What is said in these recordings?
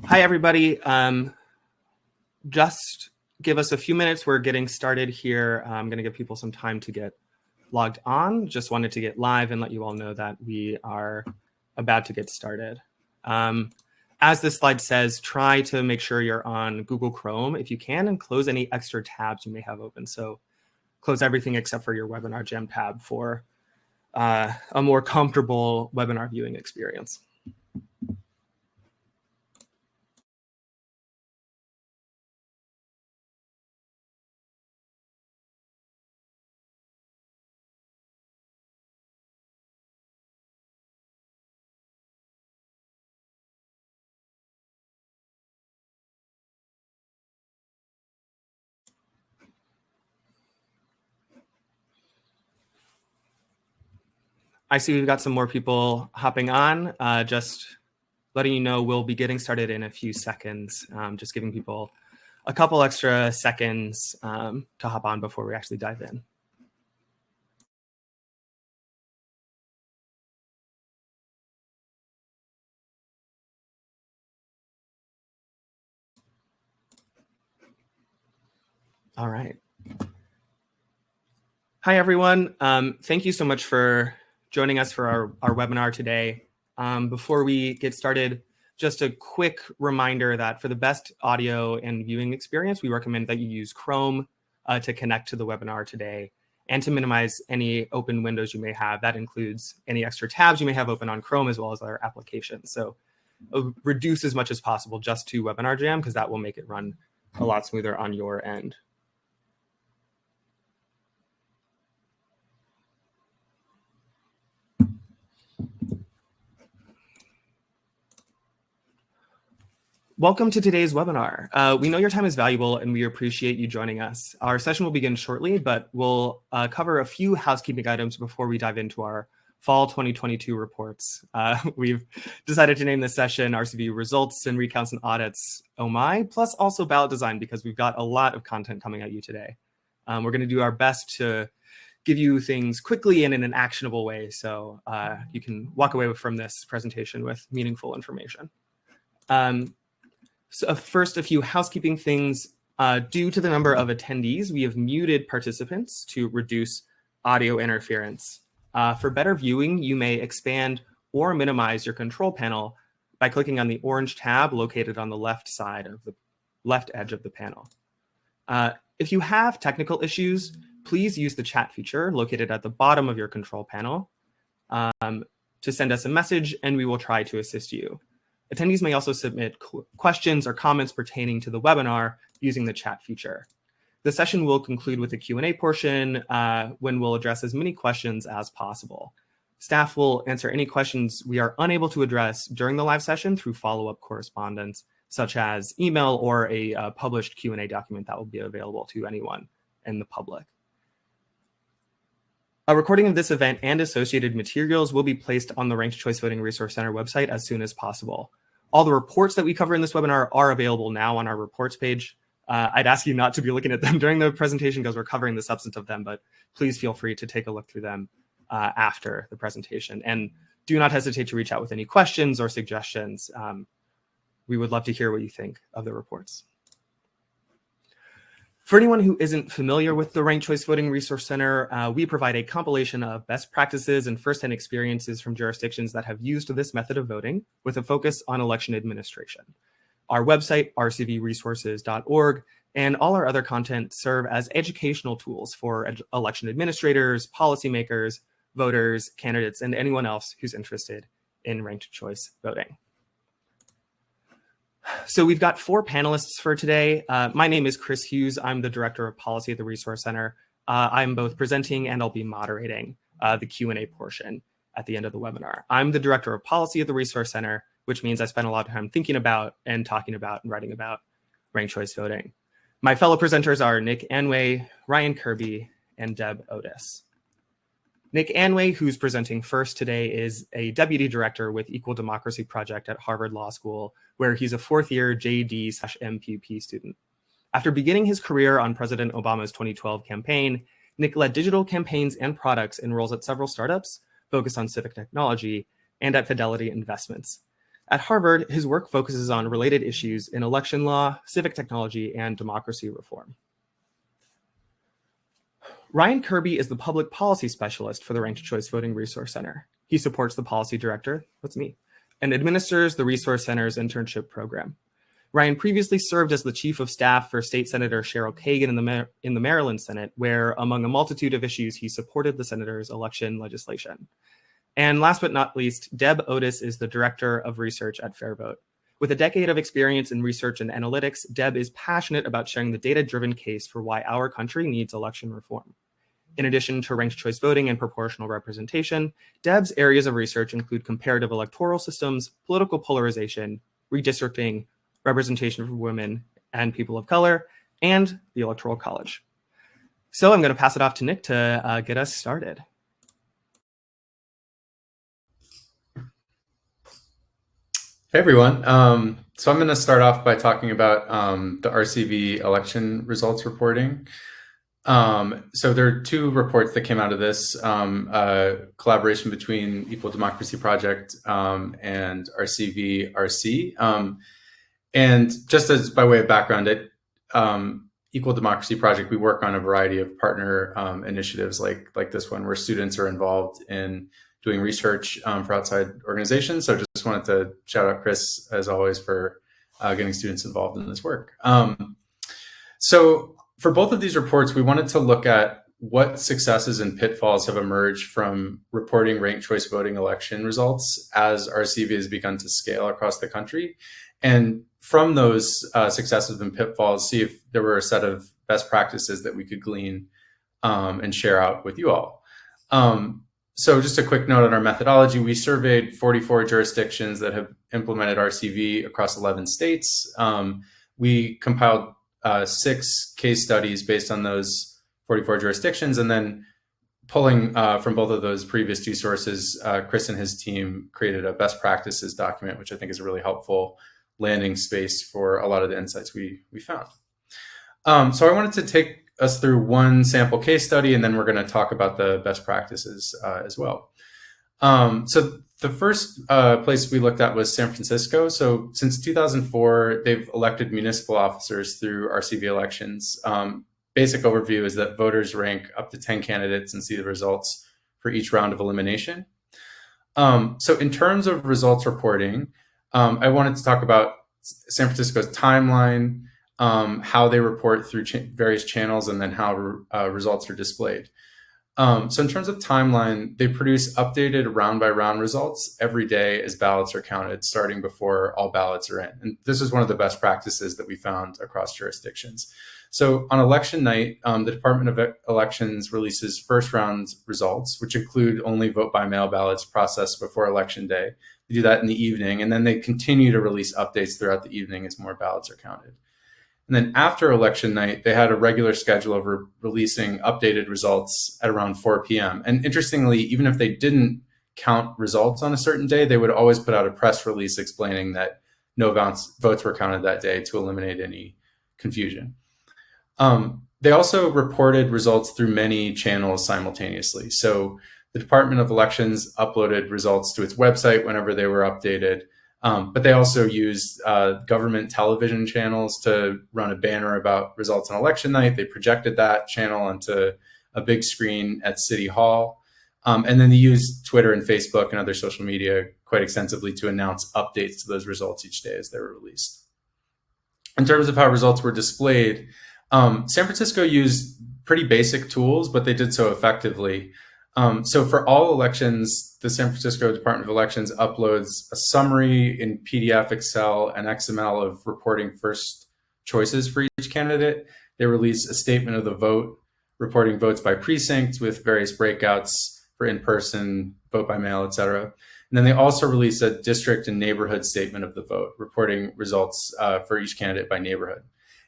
Hi, everybody. Just give us a few minutes. We're getting started here. I'm going to give people some time to get logged on. Just wanted to get live and let you all know that we are about to get started. As this slide says, try to make sure you're on Google Chrome if you can, and close any extra tabs you may have open. So close everything except for your Webinar Jam tab for a more comfortable webinar viewing experience. I see we've got some more people hopping on. Just letting you know we'll be getting started in a few seconds. Just giving people a couple extra seconds to hop on before we actually dive in. All right. Hi, everyone. Thank you so much for joining us for our webinar today. Before we get started, just a quick reminder that for the best audio and viewing experience, we recommend that you use Chrome to connect to the webinar today and to minimize any open windows you may have. That includes any extra tabs you may have open on Chrome as well as other applications. So reduce as much as possible just to Webinar Jam, because that will make it run a lot smoother on your end. Welcome to today's webinar. We know your time is valuable and we appreciate you joining us. Our session will begin shortly, but we'll cover a few housekeeping items before we dive into our fall 2022 reports. We've decided to name this session RCV Results and Recounts and Audits, oh my, plus also ballot design, because we've got a lot of content coming at you today. We're going to do our best to give you things quickly and in an actionable way, so you can walk away from this presentation with meaningful information. So first, a few housekeeping things. Due to the number of attendees, we have muted participants to reduce audio interference. For better viewing, you may expand or minimize your control panel by clicking on the orange tab located on the left side of the left edge of the panel. If you have technical issues, please use the chat feature located at the bottom of your control panel to send us a message, and we will try to assist you. Attendees may also submit questions or comments pertaining to the webinar using the chat feature. The session will conclude with a Q&A portion when we'll address as many questions as possible. Staff will answer any questions we are unable to address during the live session through follow-up correspondence, such as email or a published Q&A document that will be available to anyone in the public. A recording of this event and associated materials will be placed on the Ranked Choice Voting Resource Center website as soon as possible. All the reports that we cover in this webinar are available now on our reports page. I'd ask you not to be looking at them during the presentation because we're covering the substance of them, but please feel free to take a look through them after the presentation. And do not hesitate to reach out with any questions or suggestions. We would love to hear what you think of the reports. For anyone who isn't familiar with the Ranked Choice Voting Resource Center, we provide a compilation of best practices and firsthand experiences from jurisdictions that have used this method of voting with a focus on election administration. Our website, rcvresources.org, and all our other content serve as educational tools for election administrators, policymakers, voters, candidates, and anyone else who's interested in ranked choice voting. So we've got 4 panelists for today. My name is Chris Hughes. I'm the Director of Policy at the Resource Center. I'm both presenting and I'll be moderating the Q&A portion at the end of the webinar. I'm the Director of Policy at the Resource Center, which means I spend a lot of time thinking about and talking about and writing about ranked choice voting. My fellow presenters are Nick Anway, Ryan Kirby, and Deb Otis. Nick Anway, who's presenting first today, is a Deputy Director with Equal Democracy Project at Harvard Law School, where he's a 4th-year JD/MPP student. After beginning his career on President Obama's 2012 campaign, Nick led digital campaigns and products in roles at several startups focused on civic technology and at Fidelity Investments. At Harvard, his work focuses on related issues in election law, civic technology, and democracy reform. Ryan Kirby is the public policy specialist for the Ranked Choice Voting Resource Center. He supports the policy director, that's me, and administers the Resource Center's internship program. Ryan previously served as the chief of staff for State Senator Cheryl Kagan in the Maryland Senate, where, among a multitude of issues, he supported the senator's election legislation. And last but not least, Deb Otis is the director of research at FairVote. With a decade of experience in research and analytics, Deb is passionate about sharing the data-driven case for why our country needs election reform. In addition to ranked choice voting and proportional representation, Deb's areas of research include comparative electoral systems, political polarization, redistricting, representation for women and people of color, and the Electoral College. So I'm going to pass it off to Nick to get us started. Hey everyone. So I'm going to start off by talking about the RCV election results reporting. So there are two reports that came out of this, collaboration between Equal Democracy Project and RCV-RC. And just as by way of background, at Equal Democracy Project, we work on a variety of partner initiatives like this one, where students are involved in doing research for outside organizations. So just wanted to shout out Chris, as always, for getting students involved in this work. So for both of these reports, we wanted to look at what successes and pitfalls have emerged from reporting ranked choice voting election results as RCV has begun to scale across the country. And from those successes and pitfalls, see if there were a set of best practices that we could glean and share out with you all. So just a quick note on our methodology. We surveyed 44 jurisdictions that have implemented RCV across 11 states. We compiled 6 case studies based on those 44 jurisdictions, and then pulling from both of those previous 2 sources, Chris and his team created a best practices document, which I think is a really helpful landing space for a lot of the insights we found. So I wanted to take us through one sample case study, and then we're going to talk about the best practices as well. So the first place we looked at was San Francisco. So since 2004, they've elected municipal officers through RCV elections. Basic overview is that voters rank up to 10 candidates and see the results for each round of elimination. So in terms of results reporting, I wanted to talk about San Francisco's timeline, how they report through various channels, and then how results are displayed. So in terms of timeline, they produce updated round-by-round results every day as ballots are counted, starting before all ballots are in. And this is one of the best practices that we found across jurisdictions. So on election night, the Department of Elections releases first-round results, which include only vote-by-mail ballots processed before Election Day. They do that in the evening, and then they continue to release updates throughout the evening as more ballots are counted. And then after election night, they had a regular schedule of releasing updated results at around 4 p.m. And interestingly, even if they didn't count results on a certain day, they would always put out a press release explaining that no votes were counted that day to eliminate any confusion. They also reported results through many channels simultaneously. So the Department of Elections uploaded results to its website whenever they were updated. But they also used government television channels to run a banner about results on election night. They projected that channel onto a big screen at City Hall. And then they used Twitter and Facebook and other social media quite extensively to announce updates to those results each day as they were released. In terms of how results were displayed, San Francisco used pretty basic tools, but they did so effectively. So for all elections, the San Francisco Department of Elections uploads a summary in PDF, Excel, and XML of reporting first choices for each candidate. They release a statement of the vote, reporting votes by precinct with various breakouts for in-person, vote by mail, et cetera. And then they also release a district and neighborhood statement of the vote, reporting results for each candidate by neighborhood.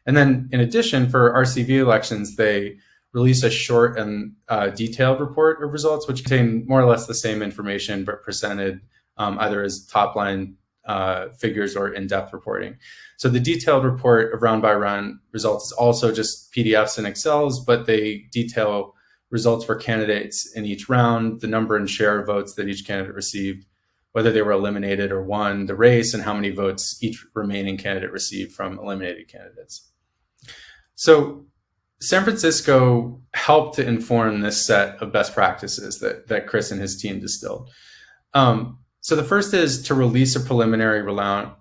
And then in addition, for RCV elections, they release a short and detailed report of results, which contain more or less the same information, but presented either as top-line figures or in-depth reporting. So the detailed report of round-by-round results is also just PDFs and Excels, but they detail results for candidates in each round, the number and share of votes that each candidate received, whether they were eliminated or won the race, and how many votes each remaining candidate received from eliminated candidates. So San Francisco helped to inform this set of best practices that Chris and his team distilled. So the first is to release preliminary round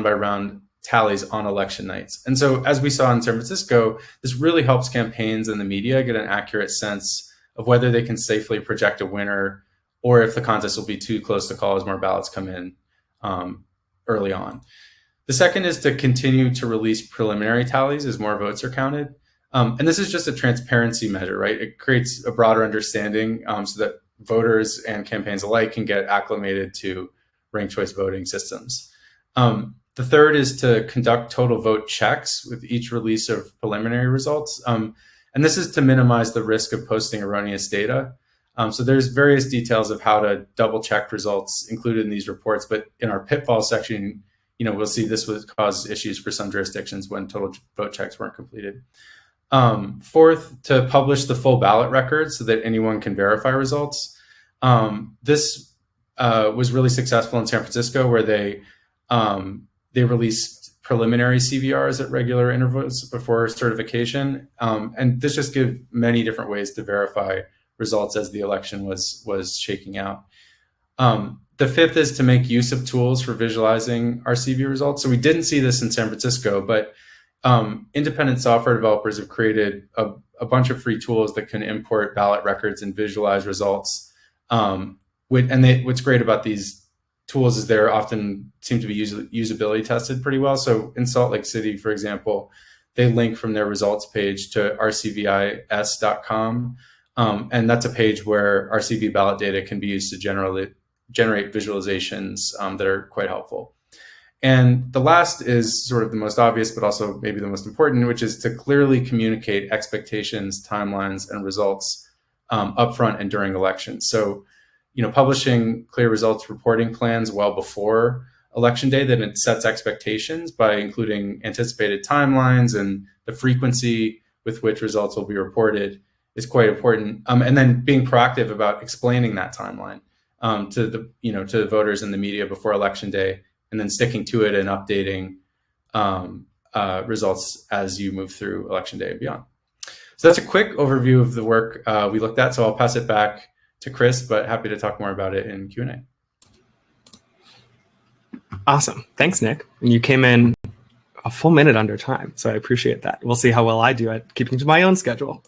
by round tallies on election nights. And so as we saw in San Francisco, this really helps campaigns and the media get an accurate sense of whether they can safely project a winner or if the contest will be too close to call as more ballots come in early on. The second is to continue to release preliminary tallies as more votes are counted. And this is just a transparency measure, right? It creates a broader understanding so that voters and campaigns alike can get acclimated to ranked choice voting systems. The third is to conduct total vote checks with each release of preliminary results. And this is to minimize the risk of posting erroneous data. So there's various details of how to double check results included in these reports, but in our pitfalls section, we'll see this would cause issues for some jurisdictions when total vote checks weren't completed. Fourth, to publish the full ballot record so that anyone can verify results. This was really successful in San Francisco, where they released preliminary CVRs at regular intervals before certification. And this just gives many different ways to verify results as the election was shaking out. The fifth is to make use of tools for visualizing RCV results. So we didn't see this in San Francisco, but independent software developers have created a bunch of free tools that can import ballot records and visualize results. What's great about these tools is they're often seem to be usability tested pretty well. So in Salt Lake City, for example, they link from their results page to rcvis.com. And that's a page where RCV ballot data can be used to generate visualizations that are quite helpful. And the last is sort of the most obvious, but also maybe the most important, which is to clearly communicate expectations, timelines, and results upfront and during elections. So, publishing clear results reporting plans well before election day, then it sets expectations by including anticipated timelines and the frequency with which results will be reported is quite important. And then being proactive about explaining that timeline to the voters and the media before election day, and then sticking to it and updating results as you move through election day and beyond. So that's a quick overview of the work we looked at. So I'll pass it back to Chris, but happy to talk more about it in Q&A. Awesome. Thanks, Nick. And you came in a full minute under time, so I appreciate that. We'll see how well I do at keeping to my own schedule.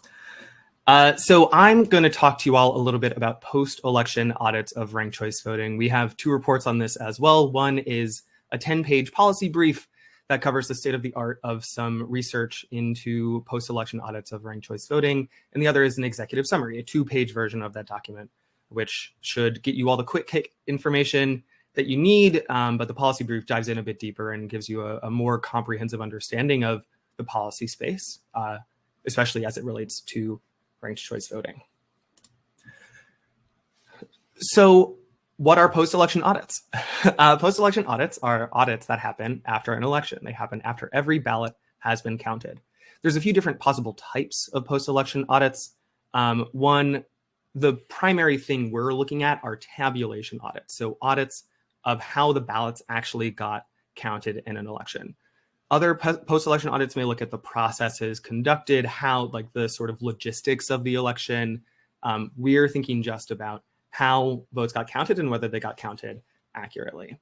So I'm going to talk to you all a little bit about post-election audits of ranked choice voting. We have two reports on this as well. One is a 10-page policy brief that covers the state of the art of some research into post-election audits of ranked choice voting. And the other is an executive summary, a 2-page version of that document, which should get you all the quick hit information that you need. But the policy brief dives in a bit deeper and gives you a more comprehensive understanding of the policy space, especially as it relates to ranked choice voting. So what are post-election audits? Post-election audits are audits that happen after an election. They happen after every ballot has been counted. There's a few different possible types of post-election audits. One, the primary thing we're looking at are tabulation audits. So audits of how the ballots actually got counted in an election. Other post-election audits may look at the processes conducted, how like the sort of logistics of the election. We're thinking just about how votes got counted and whether they got counted accurately.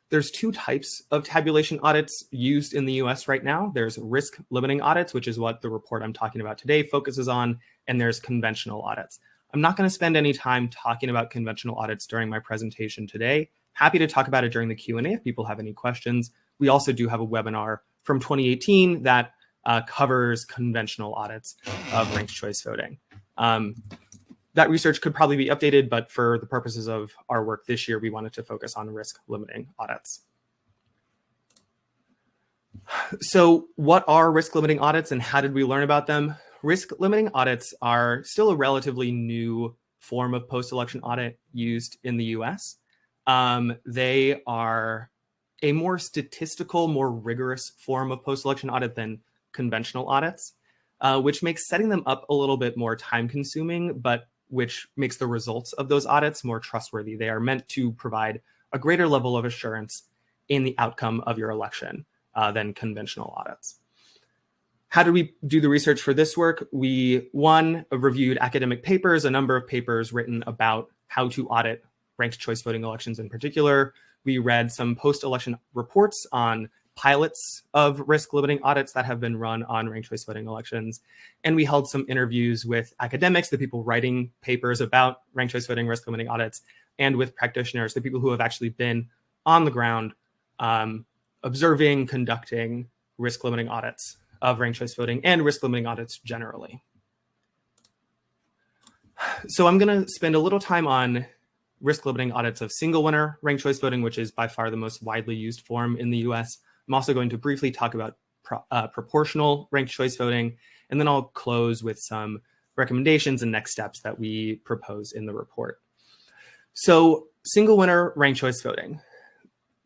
There's two types of tabulation audits used in the US right now. There's risk limiting audits, which is what the report I'm talking about today focuses on, and there's conventional audits. I'm not going to spend any time talking about conventional audits during my presentation today. Happy to talk about it during the Q&A if people have any questions. We also do have a webinar from 2018 that covers conventional audits of ranked choice voting. That research could probably be updated, but for the purposes of our work this year, we wanted to focus on risk limiting audits. So what are risk limiting audits and how did we learn about them? Risk limiting audits are still a relatively new form of post-election audit used in the US. They are a more statistical, more rigorous form of post-election audit than conventional audits, which makes setting them up a little bit more time-consuming, but which makes the results of those audits more trustworthy. They are meant to provide a greater level of assurance in the outcome of your election than conventional audits. How did we do the research for this work? We, one, reviewed academic papers, a number of papers written about how to audit ranked choice voting elections in particular. We read some post-election reports on pilots of risk-limiting audits that have been run on ranked choice voting elections. And we held some interviews with academics, the people writing papers about ranked choice voting risk-limiting audits, and with practitioners, the people who have actually been on the ground observing, conducting risk-limiting audits of ranked choice voting and risk-limiting audits generally. So I'm going to spend a little time on risk-limiting audits of single winner ranked choice voting, which is by far the most widely used form in the US. I'm also going to briefly talk about proportional ranked choice voting, and then I'll close with some recommendations and next steps that we propose in the report. So single winner ranked choice voting.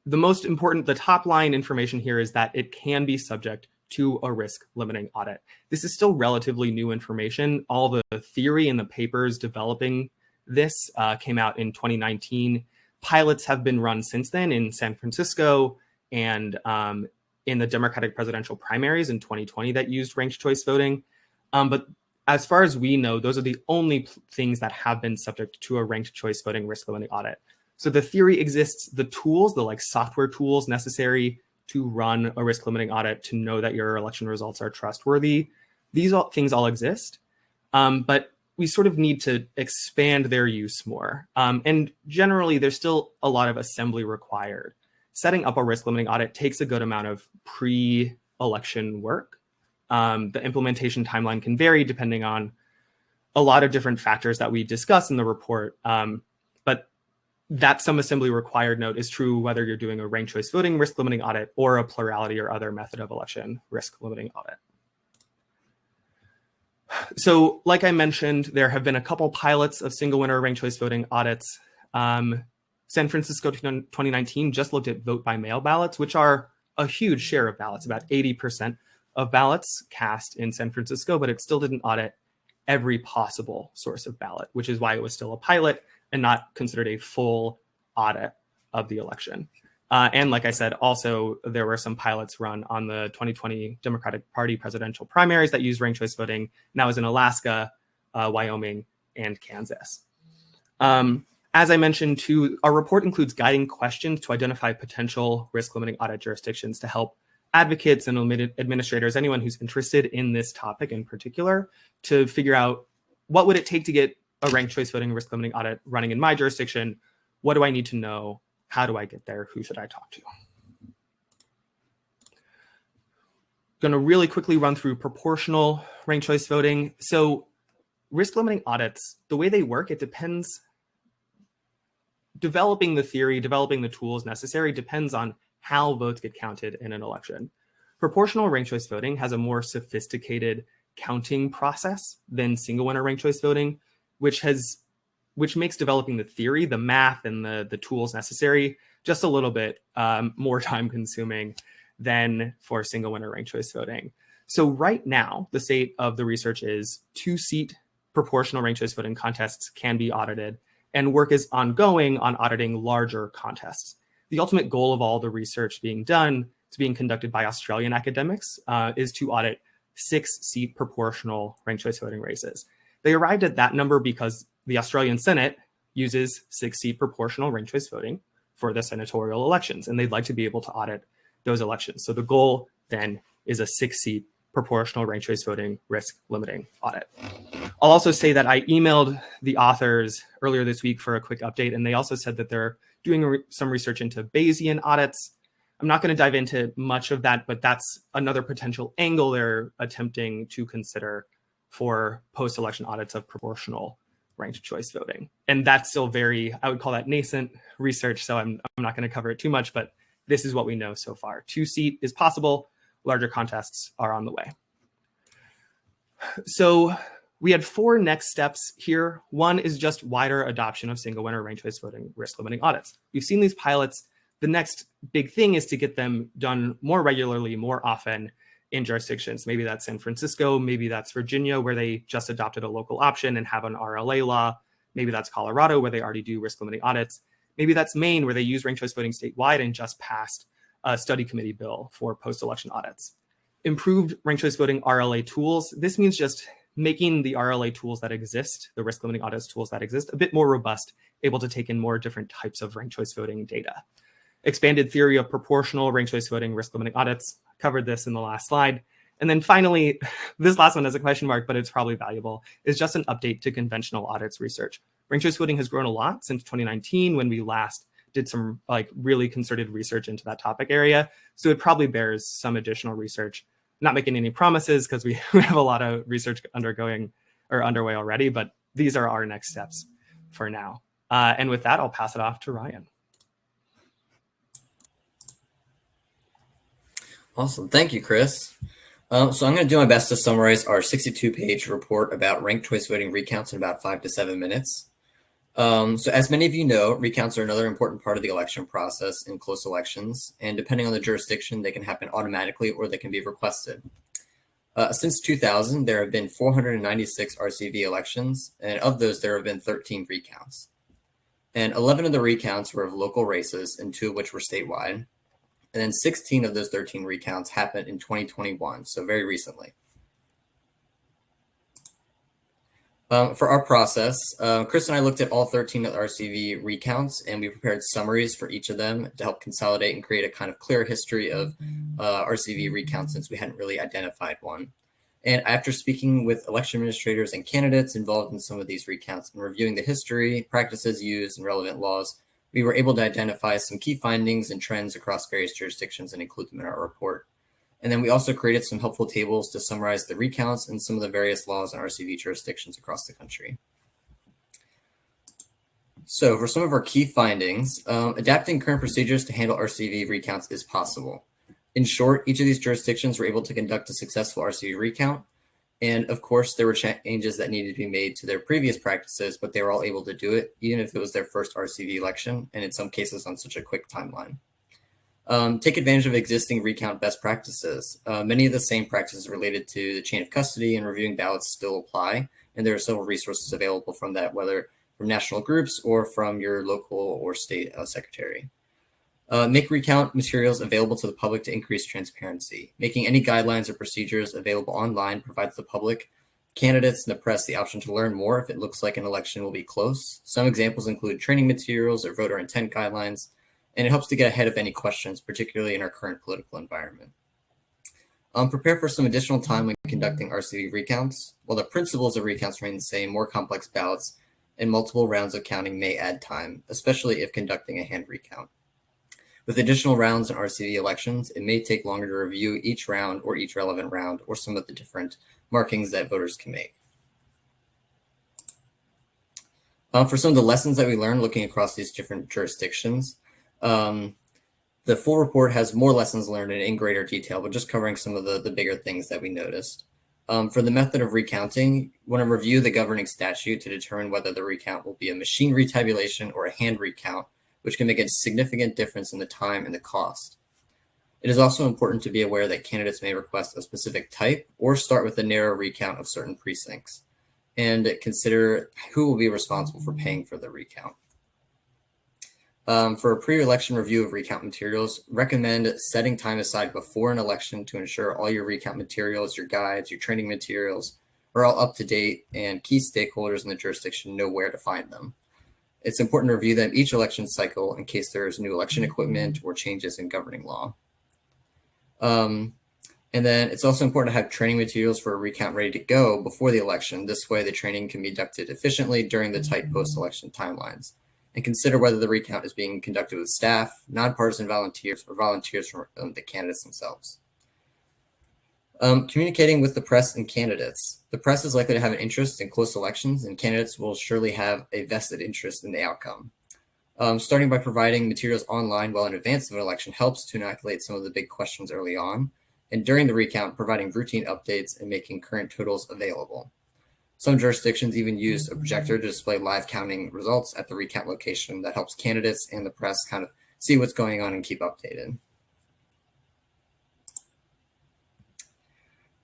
The most important, the top line information here is that it can be subject to a risk limiting audit. This is still relatively new information. All the theory and the papers developing this came out in 2019. Pilots have been run since then in San Francisco and in the Democratic presidential primaries in 2020 that used ranked choice voting. But as far as we know, those are the only things that have been subject to a ranked choice voting risk limiting audit. So the theory exists, the tools, the software tools necessary to run a risk limiting audit to know that your election results are trustworthy. These things all exist, but we sort of need to expand their use more. And generally, there's still a lot of assembly required. Setting up a risk limiting audit takes a good amount of pre-election work. The implementation timeline can vary depending on a lot of different factors that we discuss in the report. But that some assembly required note is true whether you're doing a ranked choice voting risk limiting audit or a plurality or other method of election risk limiting audit. So like I mentioned, there have been a couple pilots of single winner ranked choice voting audits. San Francisco 2019 just looked at vote by mail ballots, which are a huge share of ballots, about 80% of ballots cast in San Francisco, but it still didn't audit every possible source of ballot, which is why it was still a pilot and not considered a full audit of the election. And like I said, also, there were some pilots run on the 2020 Democratic Party presidential primaries that used ranked choice voting, and that was in Alaska, Wyoming, and Kansas. As I mentioned, too, our report includes guiding questions to identify potential risk-limiting audit jurisdictions to help advocates and administrators, anyone who's interested in this topic in particular, to figure out what would it take to get a ranked choice voting risk limiting audit running in my jurisdiction? What do I need to know? How do I get there? Who should I talk to? Going to really quickly run through proportional ranked choice voting. So risk limiting audits, the way they work, it depends. Developing the theory, developing the tools necessary depends on how votes get counted in an election. Proportional ranked choice voting has a more sophisticated counting process than single winner ranked choice voting, which makes developing the theory, the math, and the tools necessary just a little bit more time consuming than for single winner ranked choice voting. So right now, the state of the research is 2-seat proportional ranked choice voting contests can be audited, and work is ongoing on auditing larger contests. The ultimate goal of all the research being done, it's being conducted by Australian academics, is to audit 6-seat proportional ranked choice voting races. They arrived at that number because the Australian Senate uses 6-seat proportional ranked choice voting for the senatorial elections, and they'd like to be able to audit those elections. So the goal then is a 6-seat proportional ranked choice voting risk limiting audit. I'll also say that I emailed the authors earlier this week for a quick update, and they also said that they're doing some research into Bayesian audits. I'm not going to dive into much of that, but that's another potential angle they're attempting to consider for post-election audits of proportional ranked choice voting. And that's still I would call that nascent research, so I'm not going to cover it too much, but this is what we know so far. 2-seat is possible, larger contests are on the way. So we had 4 next steps here. One is just wider adoption of single winner ranked choice voting risk limiting audits. We've seen these pilots. The next big thing is to get them done more regularly, more often, in jurisdictions. Maybe that's San Francisco, maybe that's Virginia, where they just adopted a local option and have an RLA law. Maybe that's Colorado, where they already do risk limiting audits. Maybe that's Maine, where they use ranked choice voting statewide and just passed a study committee bill for post-election audits. Improved ranked choice voting RLA tools. This means just making the RLA tools that exist, the risk limiting audits tools that exist, a bit more robust, able to take in more different types of ranked choice voting data. Expanded theory of proportional ranked choice voting risk limiting audits. Covered this in the last slide. And then finally, this last one has a question mark, but it's probably valuable, is just an update to conventional audits research. Ranked choice voting has grown a lot since 2019 when we last did some really concerted research into that topic area. So it probably bears some additional research. Not making any promises because we have a lot of research underway already, but these are our next steps for now. And with that, I'll pass it off to Ryan. Awesome. Thank you, Chris. So I'm going to do my best to summarize our 62-page report about ranked choice voting recounts in about 5 to 7 minutes. So as many of you know, recounts are another important part of the election process in close elections, and depending on the jurisdiction, they can happen automatically or they can be requested. Since 2000, there have been 496 RCV elections, and of those, there have been 13 recounts. And 11 of the recounts were of local races, and 2 of which were statewide. And then 16 of those 13 recounts happened in 2021, so very recently. For our process, Chris and I looked at all 13 of the RCV recounts, and we prepared summaries for each of them to help consolidate and create a kind of clear history of RCV recounts since we hadn't really identified one. And after speaking with election administrators and candidates involved in some of these recounts and reviewing the history, practices used, and relevant laws, we were able to identify some key findings and trends across various jurisdictions and include them in our report. And then we also created some helpful tables to summarize the recounts and some of the various laws in RCV jurisdictions across the country. So for some of our key findings, adapting current procedures to handle RCV recounts is possible. In short, each of these jurisdictions were able to conduct a successful RCV recount. And of course, there were changes that needed to be made to their previous practices, but they were all able to do it, even if it was their first RCV election, and in some cases on such a quick timeline. Take advantage of existing recount best practices. Many of the same practices related to the chain of custody and reviewing ballots still apply, and there are several resources available from that, whether from national groups or from your local or state secretary. Make recount materials available to the public to increase transparency. Making any guidelines or procedures available online provides the public, candidates, and the press the option to learn more if it looks like an election will be close. Some examples include training materials or voter intent guidelines, and it helps to get ahead of any questions, particularly in our current political environment. Prepare for some additional time when conducting RCV recounts. While the principles of recounts remain the same, more complex ballots and multiple rounds of counting may add time, especially if conducting a hand recount. With additional rounds in RCV elections, it may take longer to review each round or each relevant round or some of the different markings that voters can make. For some of the lessons that we learned looking across these different jurisdictions, the full report has more lessons learned and in greater detail, but just covering some of the bigger things that we noticed. For the method of recounting, you want to review the governing statute to determine whether the recount will be a machine retabulation or a hand recount, which can make a significant difference in the time and the cost. It is also important to be aware that candidates may request a specific type or start with a narrow recount of certain precincts, and consider who will be responsible for paying for the recount. For a pre-election review of recount materials, recommend setting time aside before an election to ensure all your recount materials, your guides, your training materials are all up to date and key stakeholders in the jurisdiction know where to find them. It's important to review them each election cycle in case there is new election equipment or changes in governing law. And then it's also important to have training materials for a recount ready to go before the election. This way, the training can be conducted efficiently during the tight post-election timelines. And consider whether the recount is being conducted with staff, nonpartisan volunteers, or volunteers from the candidates themselves. Communicating with the press and candidates. The press is likely to have an interest in close elections, and candidates will surely have a vested interest in the outcome. Starting by providing materials online well in advance of an election helps to inoculate some of the big questions early on, and during the recount, providing routine updates and making current totals available. Some jurisdictions even use a projector to display live counting results at the recount location that helps candidates and the press kind of see what's going on and keep updated.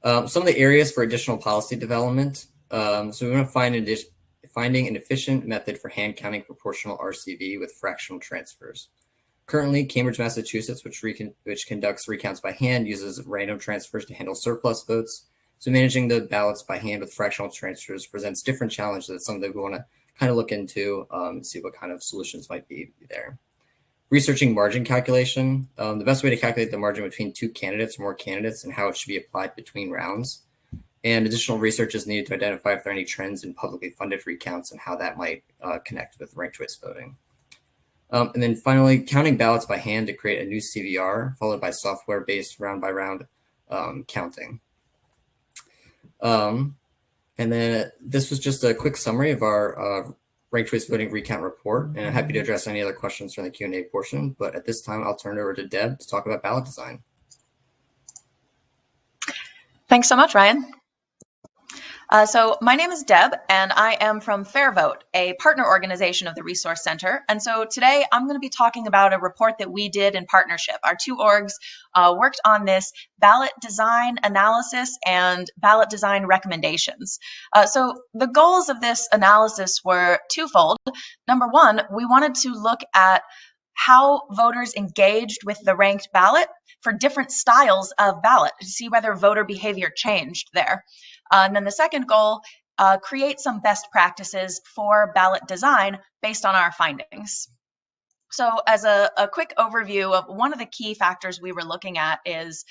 Some of the areas for additional policy development. So we want to finding an efficient method for hand counting proportional RCV with fractional transfers. Currently, Cambridge, Massachusetts, which conducts recounts by hand, uses random transfers to handle surplus votes. So managing the ballots by hand with fractional transfers presents different challenges. That's something we want to kind of look into, see what kind of solutions might be there. Researching margin calculation, the best way to calculate the margin between two candidates or more candidates and how it should be applied between rounds. And additional research is needed to identify if there are any trends in publicly funded recounts and how that might connect with ranked choice voting. And then finally, counting ballots by hand to create a new CVR, followed by software-based round-by-round counting. And then this was just a quick summary of our ranked choice voting recount report, and I'm happy to address any other questions from the Q&A portion, but at this time, I'll turn it over to Deb to talk about ballot design. Thanks so much, Ryan. So my name is Deb, and I am from FairVote, a partner organization of the Resource Center. And so today I'm going to be talking about a report that we did in partnership. Our two orgs worked on this ballot design analysis and ballot design recommendations. So the goals of this analysis were twofold. Number one, we wanted to look at how voters engaged with the ranked ballot for different styles of ballot to see whether voter behavior changed there. And then the second goal, create some best practices for ballot design based on our findings. So as a quick overview of one of the key factors we were looking at is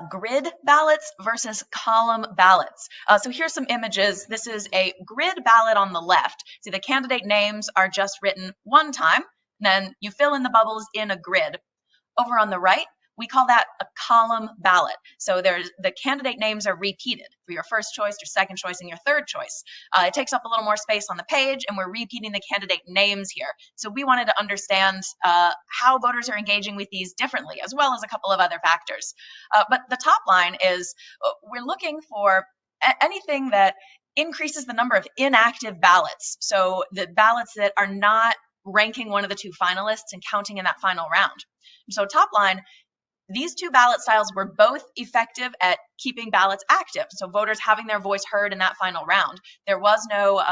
grid ballots versus column ballots. So here's some images. This is a grid ballot on the left. See, the candidate names are just written one time, then you fill in the bubbles in a grid. Over on the right, we call that a column ballot. So the candidate names are repeated for your first choice, your second choice, and your third choice. It takes up a little more space on the page, and we're repeating the candidate names here. So we wanted to understand how voters are engaging with these differently, as well as a couple of other factors. But the top line is we're looking for anything that increases the number of inactive ballots. So the ballots that are not ranking one of the two finalists and counting in that final round. So top line, these two ballot styles were both effective at keeping ballots active, so voters having their voice heard in that final round. There was no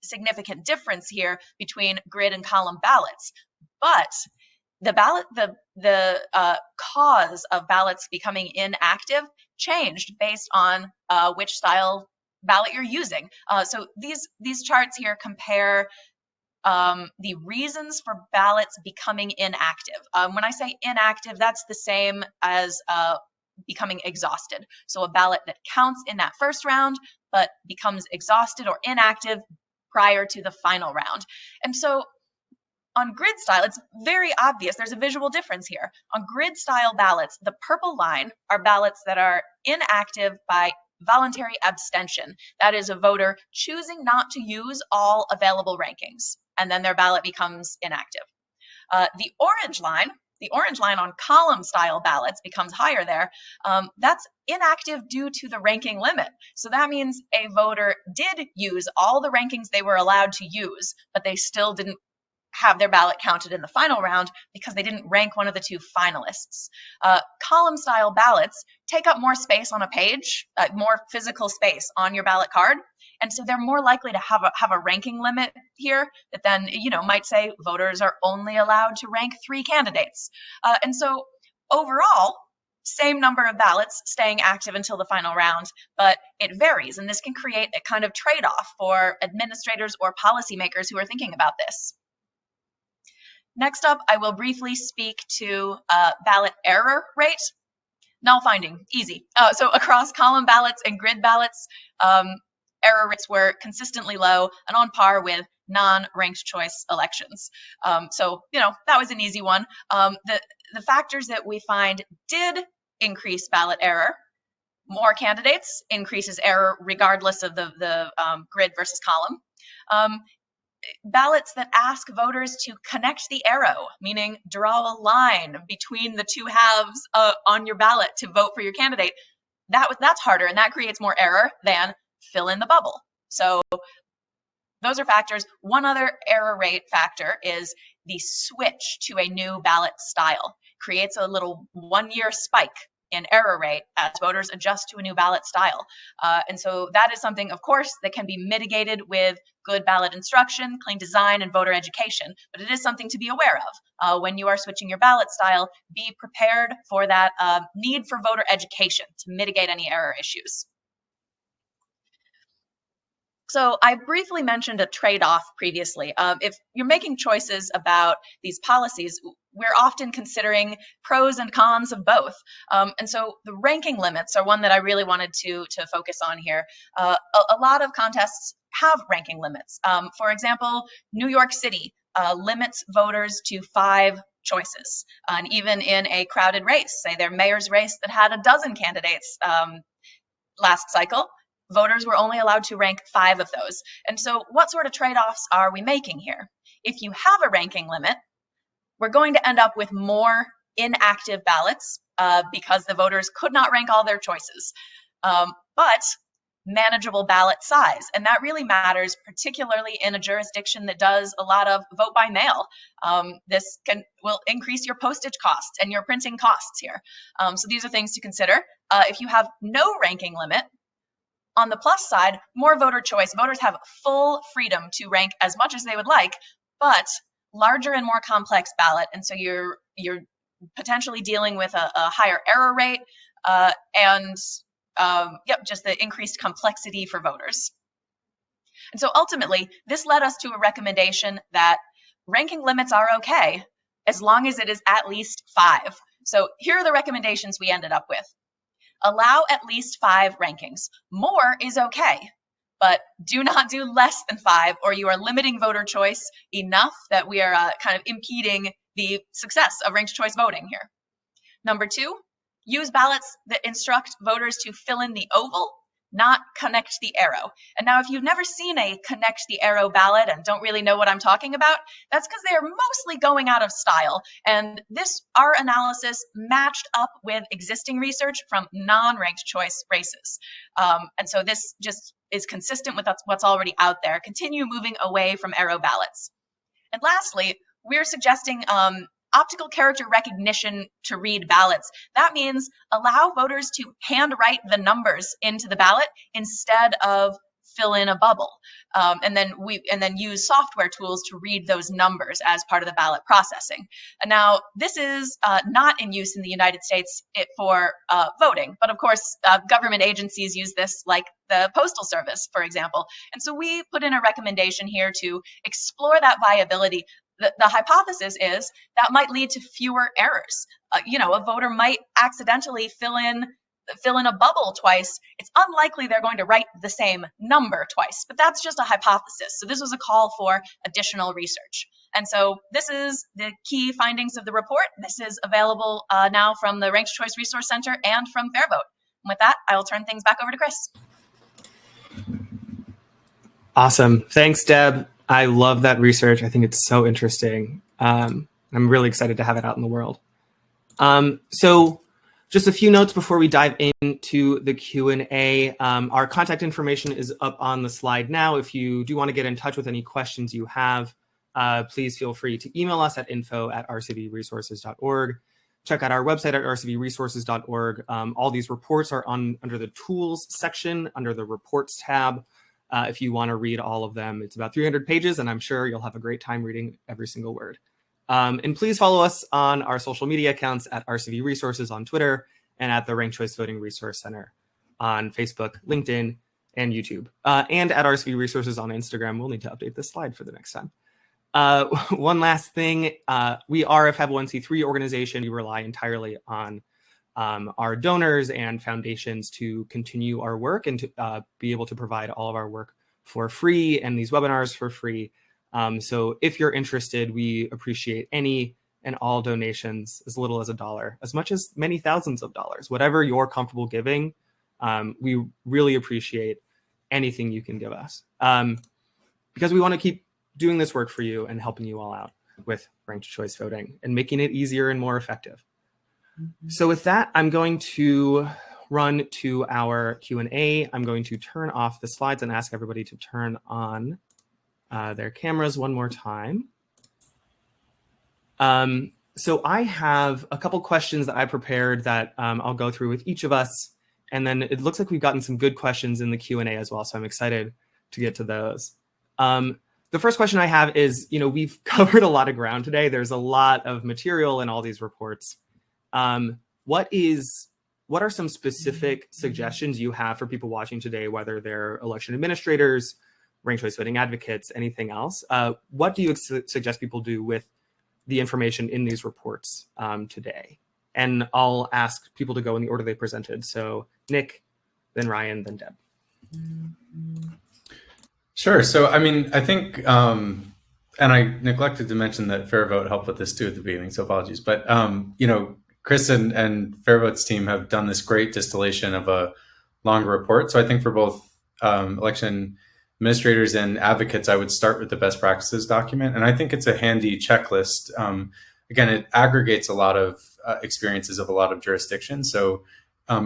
significant difference here between grid and column ballots, but the cause of ballots becoming inactive changed based on which style ballot you're using. So these charts here compare the reasons for ballots becoming inactive. When I say inactive, that's the same as becoming exhausted. So a ballot that counts in that first round, but becomes exhausted or inactive prior to the final round. And so on grid style, it's very obvious. There's a visual difference here. On grid style ballots, the purple line are ballots that are inactive by voluntary abstention. That is a voter choosing not to use all available rankings, and then their ballot becomes inactive. The orange line on column style ballots becomes higher there. That's inactive due to the ranking limit. So that means a voter did use all the rankings they were allowed to use, but they still didn't have their ballot counted in the final round because they didn't rank one of the two finalists. Column style ballots take up more space on a page, more physical space on your ballot card. And so they're more likely to have a ranking limit here that then, might say voters are only allowed to rank 3 candidates. And so overall, same number of ballots staying active until the final round, but it varies. And this can create a kind of trade-off for administrators or policymakers who are thinking about this. Next up, I will briefly speak to ballot error rate. Null finding, easy. So across column ballots and grid ballots, error rates were consistently low and on par with non-ranked choice elections. So, that was an easy one. The factors that we find did increase ballot error. More candidates increases error regardless of the grid versus column. Ballots that ask voters to connect the arrow, meaning draw a line between the two halves on your ballot to vote for your candidate, that's harder, and that creates more error than fill in the bubble. So those are factors. One other error rate factor is the switch to a new ballot style. Creates a little 1-year spike in error rate as voters adjust to a new ballot style. And so that is something, of course, that can be mitigated with good ballot instruction, clean design, and voter education. But it is something to be aware of. When you are switching your ballot style, be prepared for that need for voter education to mitigate any error issues. So I briefly mentioned a trade-off previously. If you're making choices about these policies, we're often considering pros and cons of both. And so the ranking limits are one that I really wanted to focus on here. A lot of contests have ranking limits. For example, New York City limits voters to 5 choices. And even in a crowded race, say their mayor's race that had a dozen candidates last cycle, voters were only allowed to rank 5 of those. And so what sort of trade-offs are we making here? If you have a ranking limit, we're going to end up with more inactive ballots because the voters could not rank all their choices. But manageable ballot size, and that really matters, particularly in a jurisdiction that does a lot of vote by mail. This will increase your postage costs and your printing costs here. So these are things to consider. If you have no ranking limit, on the plus side, more voter choice. Voters have full freedom to rank as much as they would like, but larger and more complex ballot. And so you're potentially dealing with a higher error rate and just the increased complexity for voters. And so ultimately, this led us to a recommendation that ranking limits are okay as long as it is at least 5. So here are the recommendations we ended up with. Allow at least 5 rankings. More is okay, but do not do less than 5, or you are limiting voter choice enough that we are kind of impeding the success of ranked choice voting here. Number 2, use ballots that instruct voters to fill in the oval, not connect the arrow. And now if you've never seen a connect the arrow ballot and don't really know what I'm talking about, that's because they are mostly going out of style. And our analysis matched up with existing research from non-ranked choice races. And so this just is consistent with what's already out there. Continue moving away from arrow ballots. And lastly, we're suggesting optical character recognition to read ballots. That means allow voters to handwrite the numbers into the ballot instead of fill in a bubble, and then use software tools to read those numbers as part of the ballot processing. And now this is not in use in the United States for voting, but of course government agencies use this, like the Postal Service, for example. And so we put in a recommendation here to explore that viability. The hypothesis is that might lead to fewer errors. A voter might accidentally fill in a bubble twice. It's unlikely they're going to write the same number twice, but that's just a hypothesis. So this was a call for additional research. And so this is the key findings of the report. This is available now from the Ranked Choice Resource Center and from FairVote. And with that, I will turn things back over to Chris. Awesome. Thanks, Deb. I love that research. I think it's so interesting. I'm really excited to have it out in the world. So just a few notes before we dive into the Q&A. Our contact information is up on the slide now. If you do want to get in touch with any questions you have, please feel free to email us at info@rcvresources.org. Check out our website at rcvresources.org. All these reports are under the tools section under the reports tab. If you want to read all of them, it's about 300 pages, and I'm sure you'll have a great time reading every single word. And please follow us on our social media accounts at RCV Resources on Twitter and at the Ranked Choice Voting Resource Center on Facebook, LinkedIn, and YouTube. And at RCV Resources on Instagram. We'll need to update this slide for the next time. One last thing, we are a 501c3 organization. We rely entirely on our donors and foundations to continue our work and to be able to provide all of our work for free and these webinars for free. So if you're interested, we appreciate any and all donations, as little as $1, as much as many thousands of dollars, whatever you're comfortable giving. We really appreciate anything you can give us because we want to keep doing this work for you and helping you all out with ranked choice voting and making it easier and more effective. So with that, I'm going to run to our Q&A. I'm going to turn off the slides and ask everybody to turn on their cameras one more time. So I have a couple questions that I prepared that I'll go through with each of us. And then it looks like we've gotten some good questions in the Q&A as well. So I'm excited to get to those. The first question I have is, we've covered a lot of ground today. There's a lot of material in all these reports. What are some specific suggestions you have for people watching today, whether they're election administrators, ranked choice voting advocates, anything else? What do you suggest people do with the information in these reports today? And I'll ask people to go in the order they presented. So Nick, then Ryan, then Deb. Sure. So, I think, and I neglected to mention that FairVote helped with this too at the beginning, so apologies. But, Chris and FairVote's team have done this great distillation of a longer report. So I think for both election administrators and advocates, I would start with the best practices document. And I think it's a handy checklist. Again, it aggregates a lot of experiences of a lot of jurisdictions. So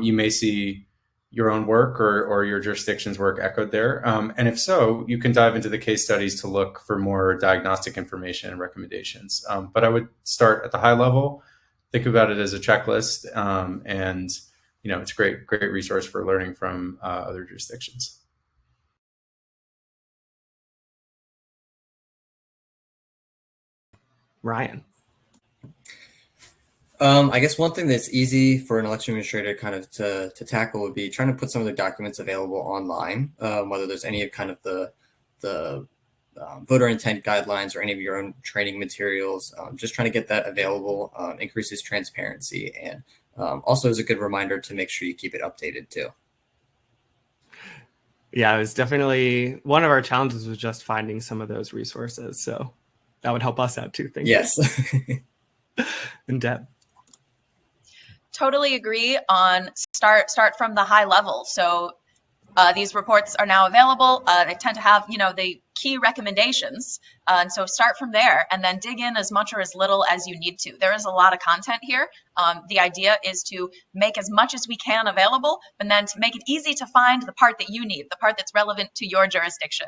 you may see your own work or your jurisdiction's work echoed there. And if so, you can dive into the case studies to look for more diagnostic information and recommendations. But I would start at the high level, think about it as a checklist, and it's a great resource for learning from other jurisdictions. Ryan. I guess one thing that's easy for an election administrator kind of to tackle would be trying to put some of the documents available online, whether there's any of kind of the voter intent guidelines or any of your own training materials. Just trying to get that available increases transparency, and also is a good reminder to make sure you keep it updated too. Yeah, it was definitely one of our challenges was just finding some of those resources. So that would help us out too. Thank you. Yes. And Deb. Totally agree on start from the high level. So these reports are now available. They tend to have, the key recommendations. And so start from there and then dig in as much or as little as you need to. There is a lot of content here. The idea is to make as much as we can available, and then to make it easy to find the part that you need, the part that's relevant to your jurisdiction.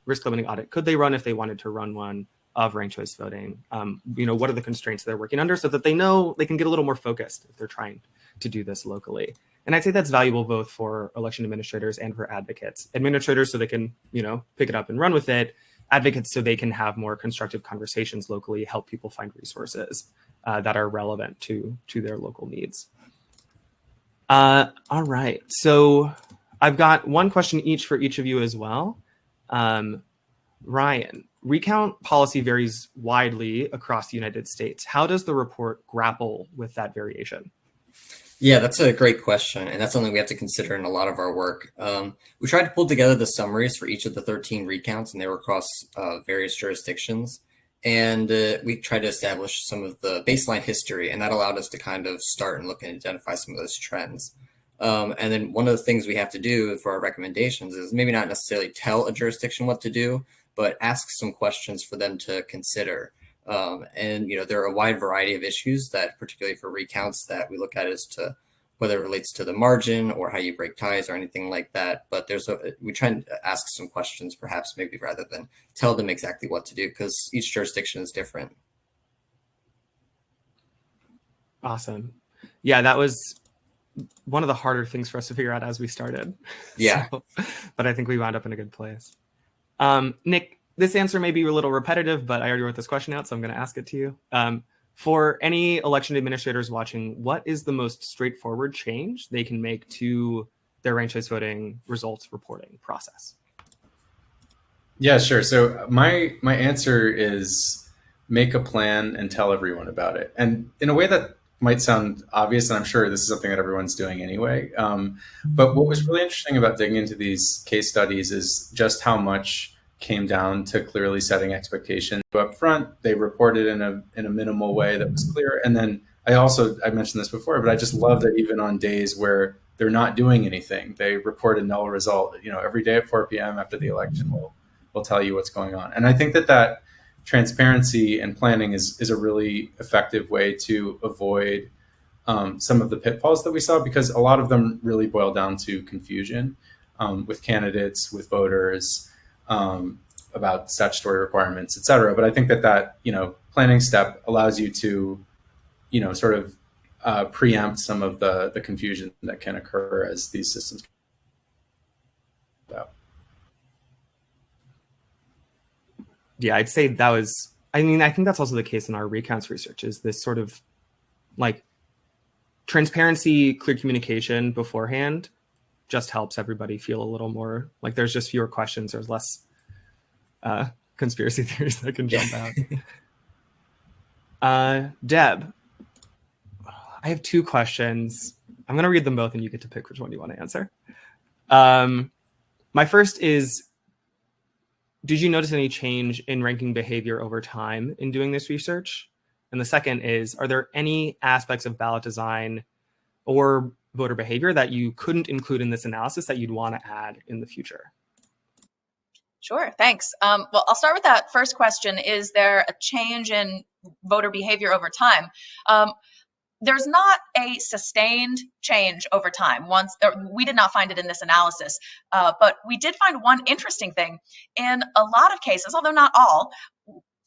Risk limiting audit. Could they run if they wanted to run one of ranked choice voting? What are the constraints they're working under so that they know they can get a little more focused if they're trying to do this locally? And I'd say that's valuable both for election administrators and for advocates. Administrators so they can, pick it up and run with it. Advocates so they can have more constructive conversations locally, help people find resources that are relevant to their local needs. All right. So I've got one question each for each of you as well. Ryan, recount policy varies widely across the United States. How does the report grapple with that variation? Yeah, that's a great question. And that's something we have to consider in a lot of our work. We tried to pull together the summaries for each of the 13 recounts, and they were across various jurisdictions. And we tried to establish some of the baseline history, and that allowed us to kind of start and look and identify some of those trends. And then one of the things we have to do for our recommendations is maybe not necessarily tell a jurisdiction what to do, but ask some questions for them to consider. And there are a wide variety of issues that, particularly for recounts, that we look at as to whether it relates to the margin or how you break ties or anything like that. But we try and ask some questions, perhaps maybe rather than tell them exactly what to do, because each jurisdiction is different. Awesome. Yeah, that was one of the harder things for us to figure out as we started. Yeah. But I think we wound up in a good place. Nick, this answer may be a little repetitive, but I already wrote this question out, so I'm going to ask it to you. For any election administrators watching, what is the most straightforward change they can make to their ranked choice voting results reporting process? Yeah, sure. So my answer is make a plan and tell everyone about it. And in a way that might sound obvious, and I'm sure this is something that everyone's doing anyway. But what was really interesting about digging into these case studies is just how much came down to clearly setting expectations up front. They reported in a minimal way that was clear. And then I mentioned this before, but I just love that even on days where they're not doing anything, they report a null result. Every day at 4 p.m. after the election, we'll tell you what's going on. And I think that transparency and planning is a really effective way to avoid some of the pitfalls that we saw, because a lot of them really boil down to confusion with candidates, with voters, about statutory requirements, et cetera. But I think that planning step allows you to sort of preempt some of the confusion that can occur as these systems come out. Yeah, I'd say that was, I mean, I think that's also the case in our recounts research, is this sort of like transparency, clear communication beforehand just helps everybody feel a little more like there's just fewer questions. There's less conspiracy theories that can jump out. Deb, I have two questions. I'm going to read them both and you get to pick which one you want to answer. My first is, did you notice any change in ranking behavior over time in doing this research? And the second is, are there any aspects of ballot design or voter behavior that you couldn't include in this analysis that you'd want to add in the future? Sure, thanks. Well, I'll start with that first question. Is there a change in voter behavior over time? There's not a sustained change over time. We did not find it in this analysis, but we did find one interesting thing. In a lot of cases, although not all,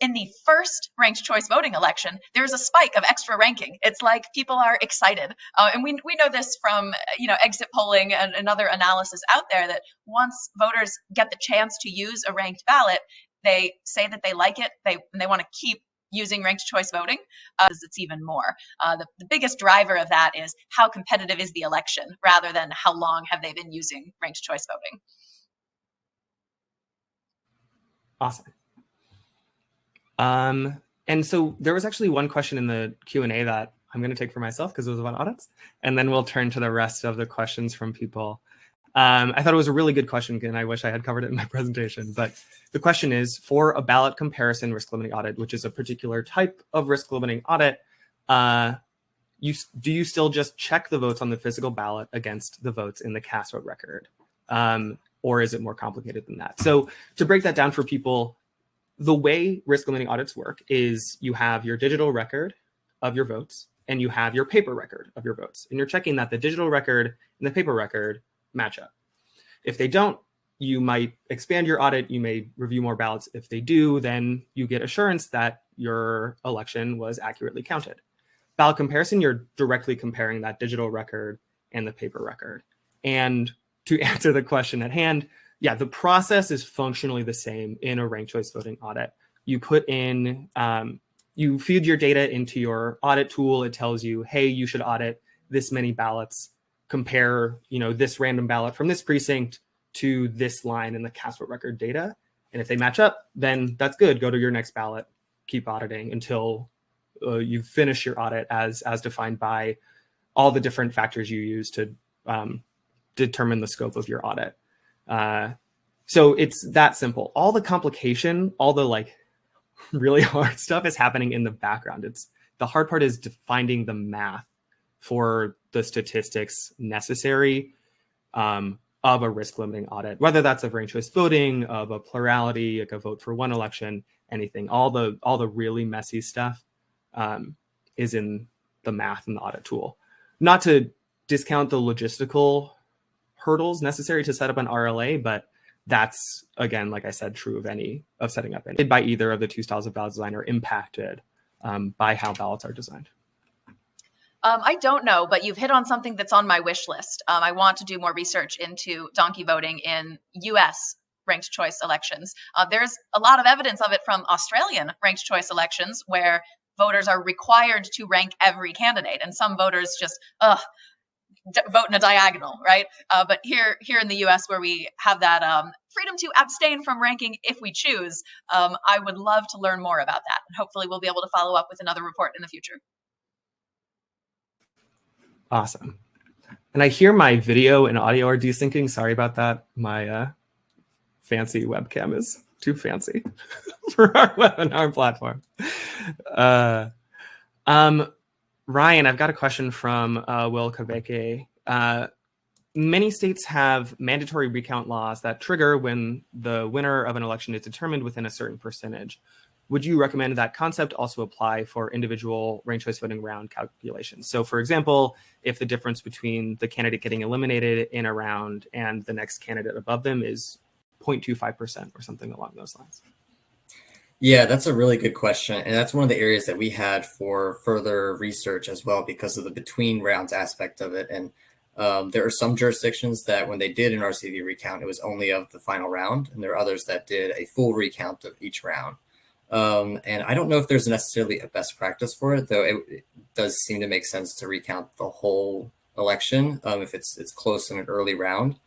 in the first ranked choice voting election, there's a spike of extra ranking. It's like people are excited. And we know this from exit polling and other analysis out there, that once voters get the chance to use a ranked ballot, they say that they like it, and they want to keep using ranked choice voting, it's even more. The biggest driver of that is how competitive is the election, rather than how long have they been using ranked choice voting. Awesome. And so there was actually one question in the Q&A that I'm going to take for myself because it was about audits, and then we'll turn to the rest of the questions from people. I thought it was a really good question, and I wish I had covered it in my presentation. But the question is, for a ballot comparison risk limiting audit, which is a particular type of risk limiting audit, do you still just check the votes on the physical ballot against the votes in the cast vote record? Or is it more complicated than that? So to break that down for people, the way risk limiting audits work is you have your digital record of your votes and you have your paper record of your votes. And you're checking that the digital record and the paper record match up. If they don't, you might expand your audit. You may review more ballots. If they do, then you get assurance that your election was accurately counted. Ballot comparison, you're directly comparing that digital record and the paper record. And to answer the question at hand, yeah, the process is functionally the same in a ranked choice voting audit. You put in, you feed your data into your audit tool. It tells you, hey, you should audit this many ballots. Compare, this random ballot from this precinct to this line in the cast vote record data. And if they match up, then that's good. Go to your next ballot. Keep auditing until you finish your audit as defined by all the different factors you use to determine the scope of your audit. So it's that simple. All the complication, all the really hard stuff is happening in the background. The hard part is finding the math for the statistics necessary of a risk limiting audit, whether that's of ranked choice voting, of a plurality, like a vote for one election, anything. All the really messy stuff is in the math and the audit tool. Not to discount the logistical hurdles necessary to set up an RLA, but that's, again, like I said, true of setting up any by either of the two styles of ballot design are impacted by how ballots are designed. I don't know, but you've hit on something that's on my wish list. I want to do more research into donkey voting in US ranked choice elections. There's a lot of evidence of it from Australian ranked choice elections where voters are required to rank every candidate, and some voters just vote in a diagonal, right? But here in the US, where we have that freedom to abstain from ranking if we choose, I would love to learn more about that. And hopefully we'll be able to follow up with another report in the future. Awesome. And I hear my video and audio are desyncing. Sorry about that. My fancy webcam is too fancy for our webinar platform. Ryan, I've got a question from Will Kaveke. Many states have mandatory recount laws that trigger when the winner of an election is determined within a certain percentage. Would you recommend that concept also apply for individual ranked choice voting round calculations? So for example, if the difference between the candidate getting eliminated in a round and the next candidate above them is 0.25% or something along those lines. Yeah, that's a really good question. And that's one of the areas that we had for further research as well because of the between rounds aspect of it. And there are some jurisdictions that when they did an RCV recount, it was only of the final round. And there are others that did a full recount of each round. And I don't know if there's necessarily a best practice for it, though it does seem to make sense to recount the whole election if it's close in an early round.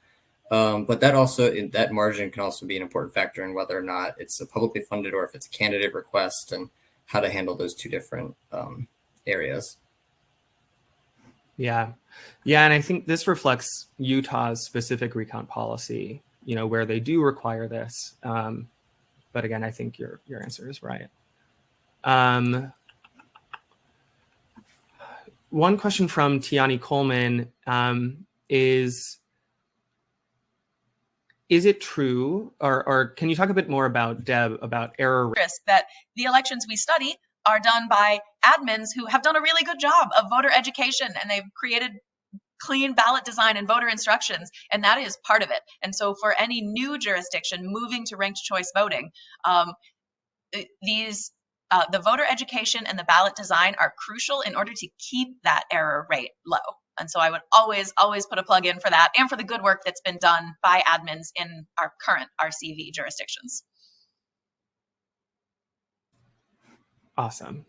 But that also that margin can also be an important factor in whether or not it's a publicly funded or if it's a candidate request and how to handle those two different areas. Yeah. And I think this reflects Utah's specific recount policy, where they do require this. But again, I think your answer is right. One question from Tiani Coleman is it true, or can you talk a bit more about, Deb, about error risk that the elections we study are done by admins who have done a really good job of voter education, and they've created clean ballot design and voter instructions, and that is part of it. And so for any new jurisdiction moving to ranked choice voting, the voter education and the ballot design are crucial in order to keep that error rate low. And so I would always put a plug in for that and for the good work that's been done by admins in our current RCV jurisdictions. Awesome.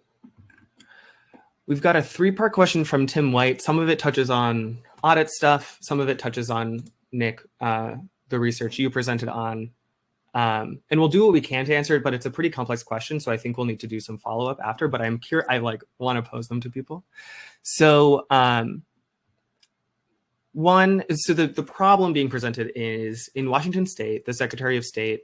We've got a 3-part question from Tim White. Some of it touches on audit stuff. Some of it touches on, Nick, the research you presented on. And we'll do what we can to answer it, but it's a pretty complex question. So I think we'll need to do some follow-up after, but I'm curious, I want to pose them to people. So the problem being presented is in Washington State, the Secretary of State,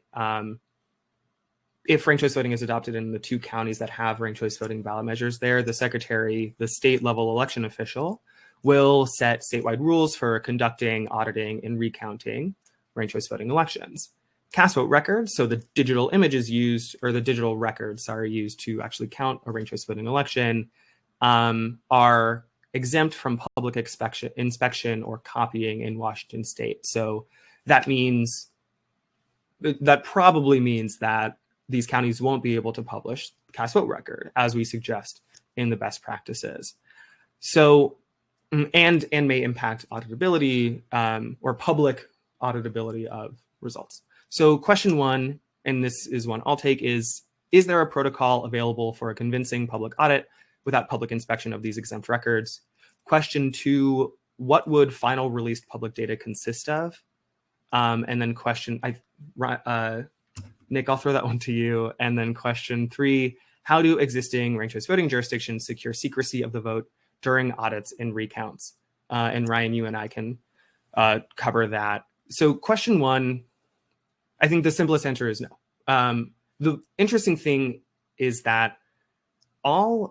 if ranked choice voting is adopted in the 2 counties that have ranked choice voting ballot measures there, the secretary, the state level election official, will set statewide rules for conducting, auditing, and recounting ranked choice voting elections. Cast vote records, so the digital images used, or the digital records are used to actually count a ranked choice voting election, are exempt from public inspection or copying in Washington State. So that probably means that these counties won't be able to publish the cast vote record, as we suggest in the best practices. So, and may impact auditability or public auditability of results. So question 1, and this is one I'll take, is there a protocol available for a convincing public audit without public inspection of these exempt records? Question 2, what would final released public data consist of? And then Nick, I'll throw that one to you. And then question 3, how do existing ranked choice voting jurisdictions secure secrecy of the vote during audits and recounts? And Ryan, you and I can cover that. So question 1, I think the simplest answer is no. The interesting thing is that and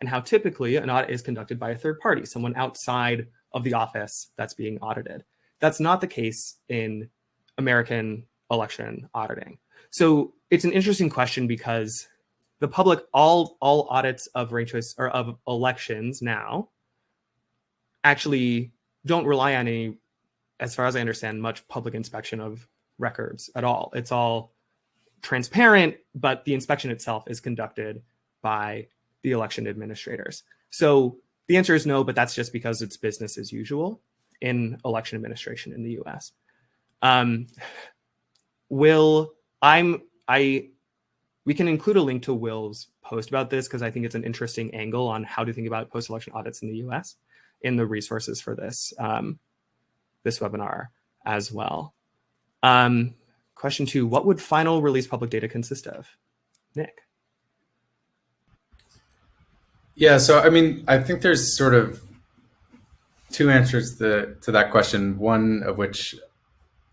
how typically an audit is conducted by a third party, someone outside of the office that's being audited. That's not the case in American election auditing. So it's an interesting question because the public, all audits of ranked choice or of elections now actually don't rely on any, as far as I understand, much public inspection of records at all. It's all transparent, but the inspection itself is conducted by the election administrators. So the answer is no, but that's just because it's business as usual in election administration in the US. We can include a link to Will's post about this because I think it's an interesting angle on how to think about post-election audits in the US in the resources for this, this webinar as well. Question 2, what would final release public data consist of? Nick. Yeah, so I mean, I think there's sort of 2 answers to that question, one of which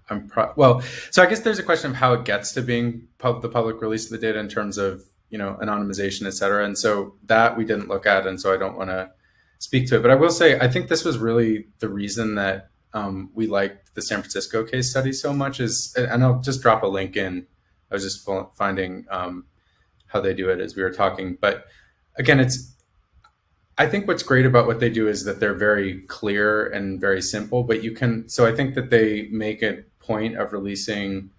so I guess there's a question of how it gets to being the public release of the data in terms of, anonymization, et cetera. And so that we didn't look at, and so I don't want to speak to it. But I will say, I think this was really the reason that we liked the San Francisco case study so much and I'll just drop a link in. I was just finding how they do it as we were talking. But again, I think what's great about what they do is that they're very clear and very simple, but so I think that they make a point of releasing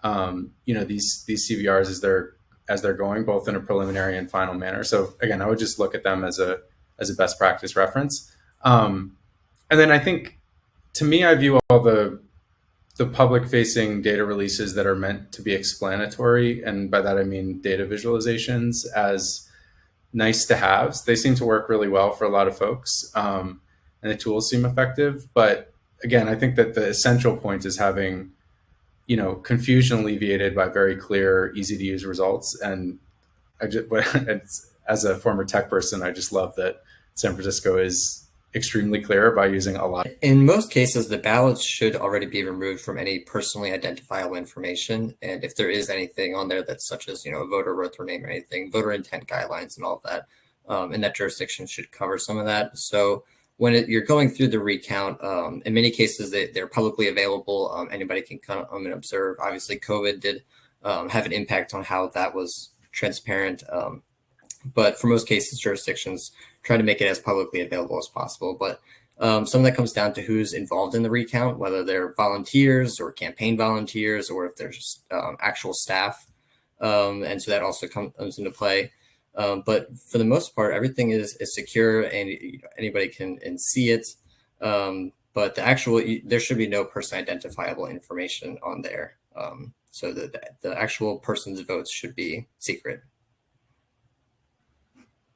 these CVRs as they're going, both in a preliminary and final manner. So again, I would just look at them as a best practice reference. And then I think, to me, I view all the public-facing data releases that are meant to be explanatory, and by that I mean data visualizations, as nice to haves. They seem to work really well for a lot of folks, and the tools seem effective. But again, I think that the essential point is having, confusion alleviated by very clear, easy to use results. And as a former tech person, I just love that San Francisco is extremely clear by using a lot. In most cases, the ballots should already be removed from any personally identifiable information. And if there is anything on there that's such as, a voter wrote their name or anything, voter intent guidelines and all of that, and that jurisdiction should cover some of that. So when you're going through the recount, in many cases, they're publicly available. Anybody can come and observe. Obviously, COVID did have an impact on how that was transparent. But for most cases, jurisdictions try to make it as publicly available as possible. But some of that comes down to who's involved in the recount, whether they're volunteers or campaign volunteers, or if there's actual staff. And so that also comes into play. But for the most part, everything is secure and anybody can see it. But there should be no person identifiable information on there. So the actual person's votes should be secret.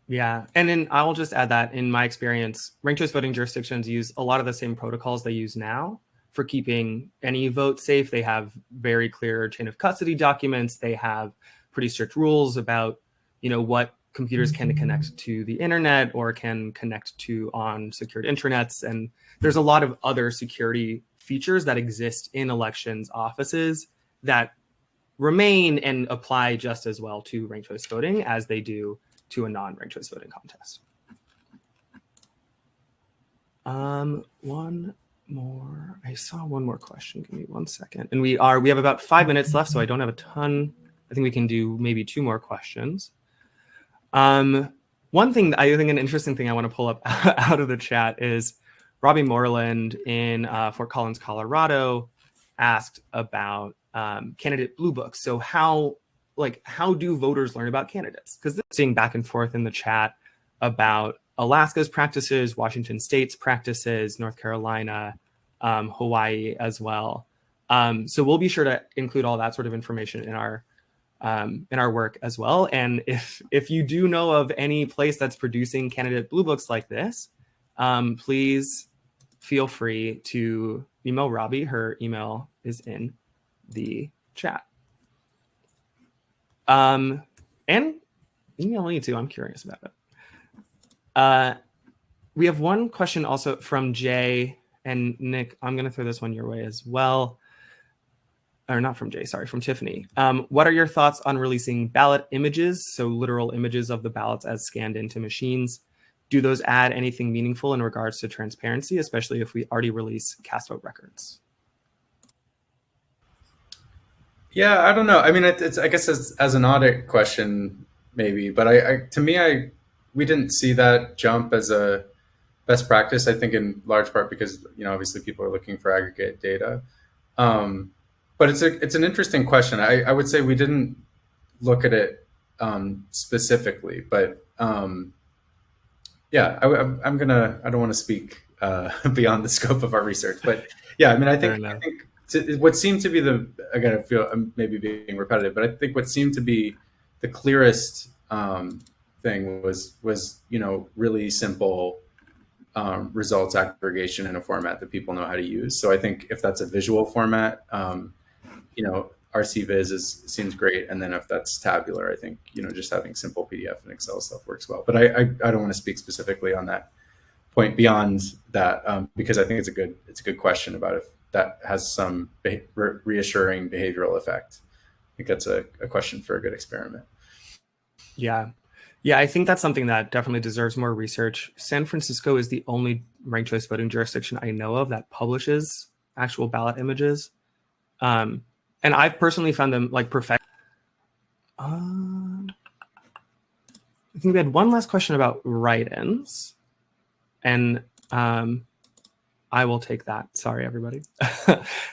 Yeah, and then I'll just add that in my experience, ranked choice voting jurisdictions use a lot of the same protocols they use now for keeping any vote safe. They have very clear chain of custody documents. They have pretty strict rules about, what computers can connect to the internet or can connect to on secured intranets. And there's a lot of other security features that exist in elections offices that remain and apply just as well to ranked choice voting as they do to a non-ranked choice voting contest. One more. I saw one more question. Give me 1 second. And we have about 5 minutes left, so I don't have a ton. I think we can do maybe 2 more questions. One thing, I think an interesting thing I want to pull up out of the chat is Robbie Moreland in Fort Collins, Colorado, asked about candidate blue books. So how do voters learn about candidates? Because they're seeing back and forth in the chat about Alaska's practices, Washington State's practices, North Carolina, Hawaii as well. So we'll be sure to include all that sort of information in our work as well. And if you do know of any place that's producing candidate blue books like this, please feel free to email Robbie. Her email is in the chat. And email me too. I'm curious about it. We have one question also from Jay and Nick. I'm going to throw this one your way as well. Or not from Jay, sorry, from Tiffany. What are your thoughts on releasing ballot images, so literal images of the ballots as scanned into machines? Do those add anything meaningful in regards to transparency, especially if we already release cast vote records? Yeah, I don't know. I mean, it's I guess as an audit question, maybe, but we didn't see that jump as a best practice. I think in large part because obviously people are looking for aggregate data. But it's an interesting question. I would say we didn't look at it specifically, but yeah, I don't want to speak beyond the scope of our research, but yeah, I mean, I think what seemed to be again, I feel I'm maybe being repetitive, but I think what seemed to be the clearest thing was really simple results aggregation in a format that people know how to use. So I think if that's a visual format, RCViz seems great. And then if that's tabular, I think, just having simple PDF and Excel stuff works well. But I don't want to speak specifically on that point beyond that, because I think it's a good question about if that has some reassuring behavioral effect. I think that's a question for a good experiment. Yeah. Yeah, I think that's something that definitely deserves more research. San Francisco is the only ranked choice voting jurisdiction I know of that publishes actual ballot images. And I've personally found them perfect. I think we had one last question about write-ins. And I will take that. Sorry, everybody.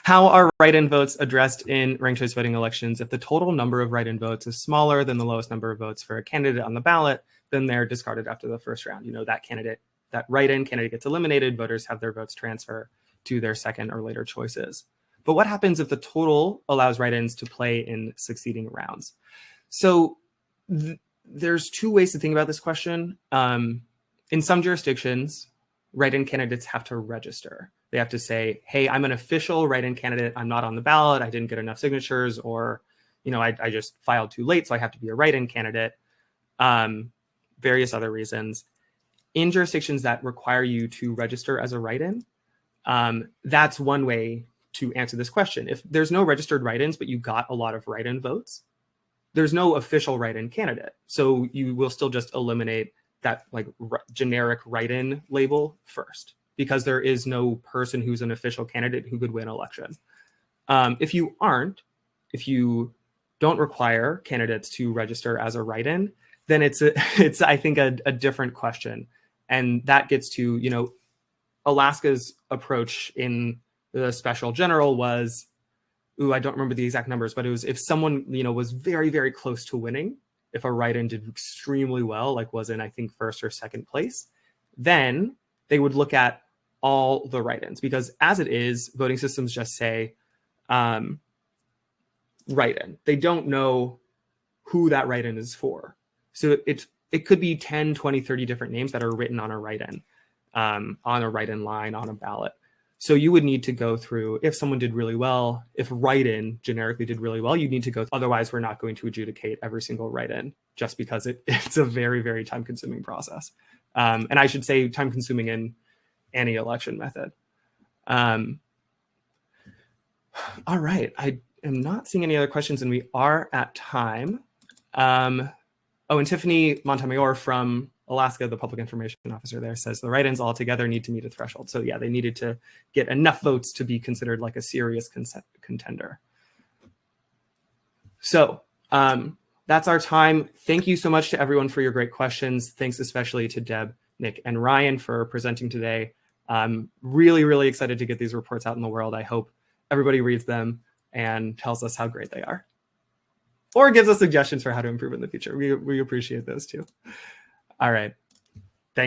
How are write-in votes addressed in ranked choice voting elections? If the total number of write-in votes is smaller than the lowest number of votes for a candidate on the ballot, then they're discarded after the first round. That write-in candidate gets eliminated, voters have their votes transfer to their second or later choices. But what happens if the total allows write-ins to play in succeeding rounds? So there's two ways to think about this question. In some jurisdictions, write-in candidates have to register. They have to say, hey, I'm an official write-in candidate. I'm not on the ballot. I didn't get enough signatures, or, I just filed too late, so I have to be a write-in candidate. Various other reasons. In jurisdictions that require you to register as a write-in, that's one way to answer this question. If there's no registered write-ins, but you got a lot of write-in votes, there's no official write-in candidate. So you will still just eliminate that generic write-in label first, because there is no person who's an official candidate who could win election. If you don't require candidates to register as a write-in, then it's I think a different question. And that gets to, Alaska's approach in the special general was, I don't remember the exact numbers, but it was if someone, was very, very close to winning, if a write-in did extremely well, like was in, I think, first or second place, then they would look at all the write-ins, because as it is, voting systems just say write-in. They don't know who that write-in is for. So it could be 10, 20, 30 different names that are written on a write-in, on a write-in line, on a ballot. So you would need to go through, if someone did really well, if write-in generically did really well, you need to go. Otherwise, we're not going to adjudicate every single write-in, just because it's a very, very time-consuming process. And I should say time-consuming in any election method. All right. I am not seeing any other questions, and we are at time. And Tiffany Montemayor from Alaska, the public information officer there, says the write-ins altogether need to meet a threshold. So yeah, they needed to get enough votes to be considered like a serious contender. So that's our time. Thank you so much to everyone for your great questions. Thanks especially to Deb, Nick, and Ryan for presenting today. I'm really, really excited to get these reports out in the world. I hope everybody reads them and tells us how great they are, or gives us suggestions for how to improve in the future. We appreciate those too. All right.